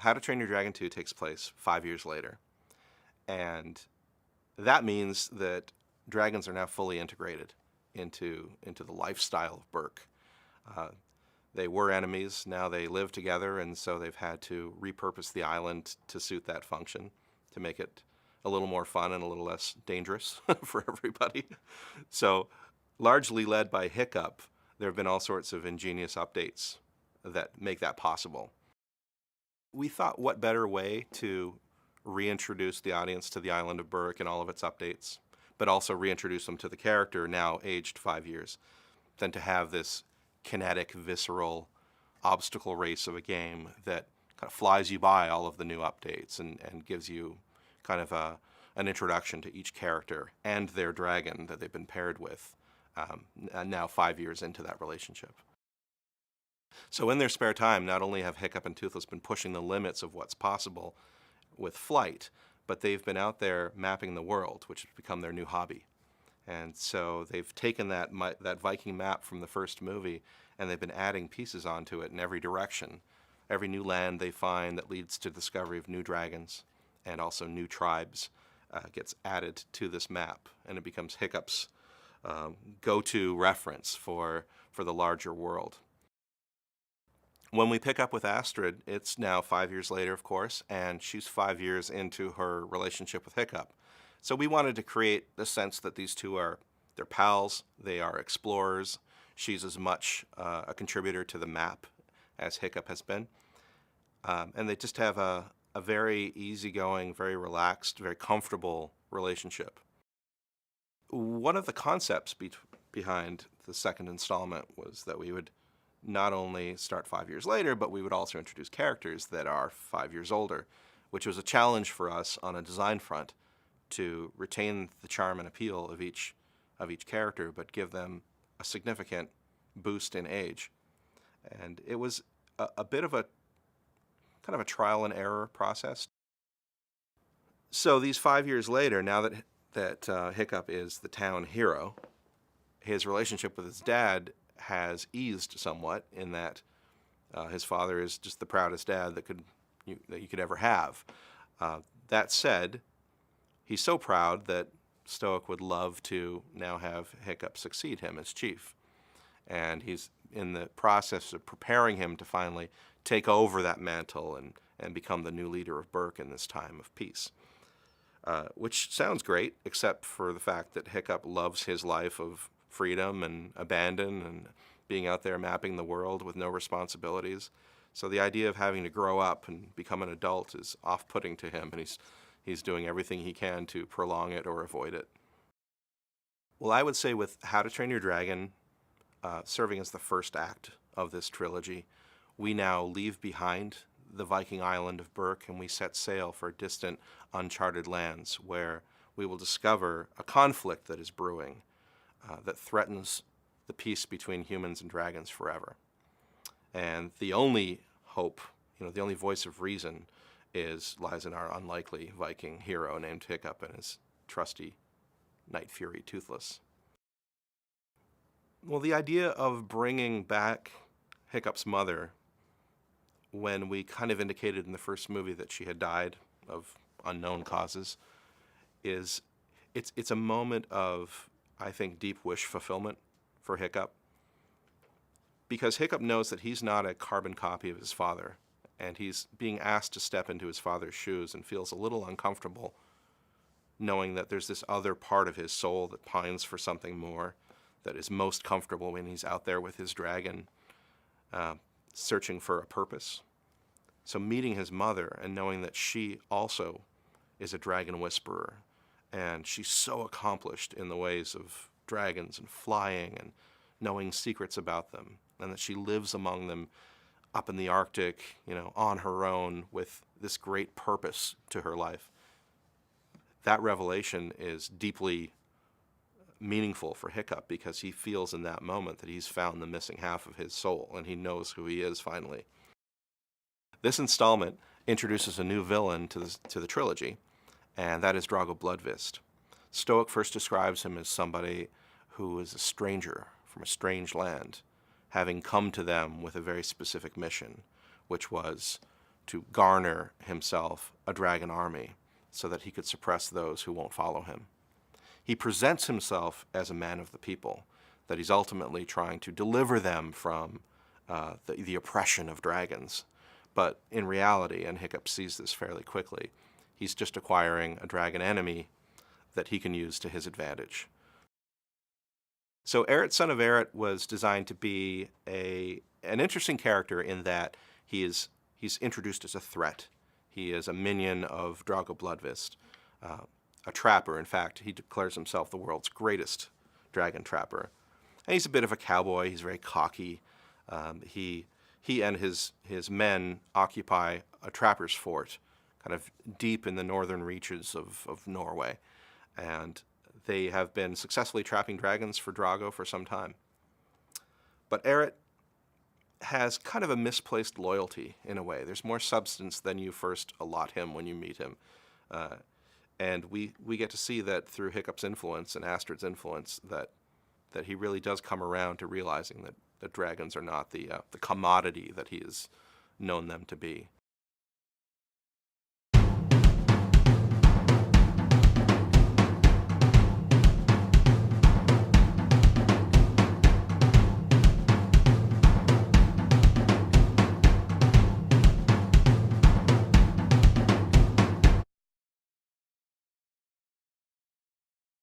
How to Train Your Dragon 2 takes place 5 years later, and that means that dragons are now fully integrated into the lifestyle of Berk. Uh, they were enemies, now they live together, and so they've had to repurpose the island to suit that function, to make it a little more fun and a little less dangerous for everybody. So, largely led by Hiccup, there have been all sorts of ingenious updates that make that possible. We thought, what better way to reintroduce the audience to the island of Berk and all of its updates, but also reintroduce them to the character now aged 5 years, than to have this kinetic, visceral obstacle race of a game that kind of flies you by all of the new updates and gives you kind of an introduction to each character and their dragon that they've been paired with, and now 5 years into that relationship. So in their spare time, not only have Hiccup and Toothless been pushing the limits of what's possible with flight, but they've been out there mapping the world, which has become their new hobby. And so they've taken that Viking map from the first movie, and they've been adding pieces onto it in every direction. Every new land they find that leads to discovery of new dragons and also new tribes gets added to this map, and it becomes Hiccup's go-to reference for the larger world. When we pick up with Astrid, it's now 5 years later, of course, and she's 5 years into her relationship with Hiccup. So we wanted to create the sense that these two they're pals, they are explorers. She's as much a contributor to the map as Hiccup has been. And they just have a very easygoing, very relaxed, very comfortable relationship. One of the concepts behind the second installment was that we would not only start 5 years later, but we would also introduce characters that are 5 years older, which was a challenge for us on a design front to retain the charm and appeal of each character, but give them a significant boost in age. And it was a bit of a kind of a trial and error process. So these 5 years later, now that Hiccup is the town hero, his relationship with his dad has eased somewhat in that his father is just the proudest dad that you could ever have. That said, he's so proud that Stoic would love to now have Hiccup succeed him as chief. And he's in the process of preparing him to finally take over that mantle and become the new leader of Berk in this time of peace. Which sounds great, except for the fact that Hiccup loves his life of freedom and abandon and being out there mapping the world with no responsibilities. So the idea of having to grow up and become an adult is off-putting to him, and he's doing everything he can to prolong it or avoid it. Well, I would say with How to Train Your Dragon serving as the first act of this trilogy, we now leave behind the Viking island of Berk and we set sail for distant, uncharted lands where we will discover a conflict that is brewing that threatens the peace between humans and dragons forever. And the only hope, the only voice of reason lies in our unlikely Viking hero named Hiccup and his trusty Night Fury Toothless. Well, the idea of bringing back Hiccup's mother, when we kind of indicated in the first movie that she had died of unknown causes, it's a moment of, I think, deep wish fulfillment for Hiccup. Because Hiccup knows that he's not a carbon copy of his father, and he's being asked to step into his father's shoes and feels a little uncomfortable knowing that there's this other part of his soul that pines for something more, that is most comfortable when he's out there with his dragon, searching for a purpose. So meeting his mother and knowing that she also is a dragon whisperer, and she's so accomplished in the ways of dragons and flying and knowing secrets about them, and that she lives among them up in the Arctic, on her own with this great purpose to her life. That revelation is deeply meaningful for Hiccup because he feels in that moment that he's found the missing half of his soul and he knows who he is finally. This installment introduces a new villain to the trilogy, and that is Drago Bloodfist. Stoic first describes him as somebody who is a stranger from a strange land, having come to them with a very specific mission, which was to garner himself a dragon army so that he could suppress those who won't follow him. He presents himself as a man of the people, that he's ultimately trying to deliver them from the oppression of dragons. But in reality, and Hiccup sees this fairly quickly, he's just acquiring a dragon enemy that he can use to his advantage. So Eret, Son of Eret was designed to be an interesting character in that he's introduced as a threat. He is a minion of Drago Bloodfist, a trapper. In fact, he declares himself the world's greatest dragon trapper. And he's a bit of a cowboy. He's very cocky. He and his men occupy a trapper's fort, kind of deep in the northern reaches of Norway. And they have been successfully trapping dragons for Drago for some time. But Eret has kind of a misplaced loyalty in a way. There's more substance than you first allot him when you meet him. And we get to see that through Hiccup's influence and Astrid's influence that he really does come around to realizing that dragons are not the commodity that he has known them to be.